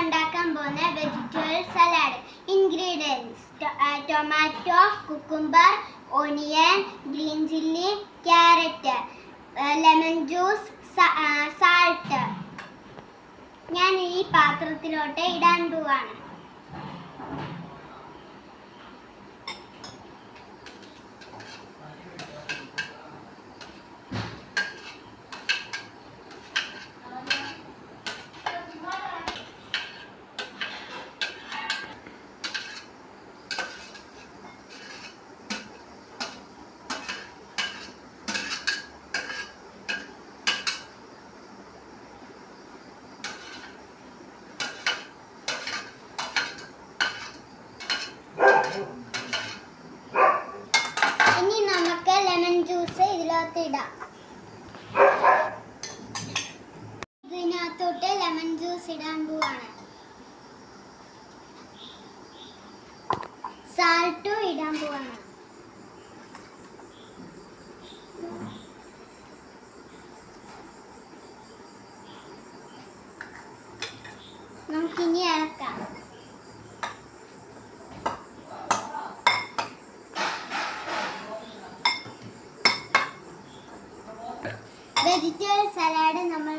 ഉണ്ടാക്കാൻ പോകുന്ന vegetable salad. Ingredients: tomato, cucumber, onion, green chilli, carrot, lemon juice, salt. ഞാൻ ഈ പാത്രത്തിലോട്ട് ഇടാൻ പോവാണ്. ഇനി നമുക്ക് ലെമൺ ജ്യൂസ് ഇതിനകത്ത് ഇടാം. ഇതിനകത്തോട്ട് ലെമൺ ജ്യൂസ് ഇടാൻ പോവാണ്. സാൾട്ടും ഇടാൻ പോവാണ്. നമുക്കിനി ഇളക്കാം. വെജിറ്റബിൾ സലാഡ് നമ്മൾ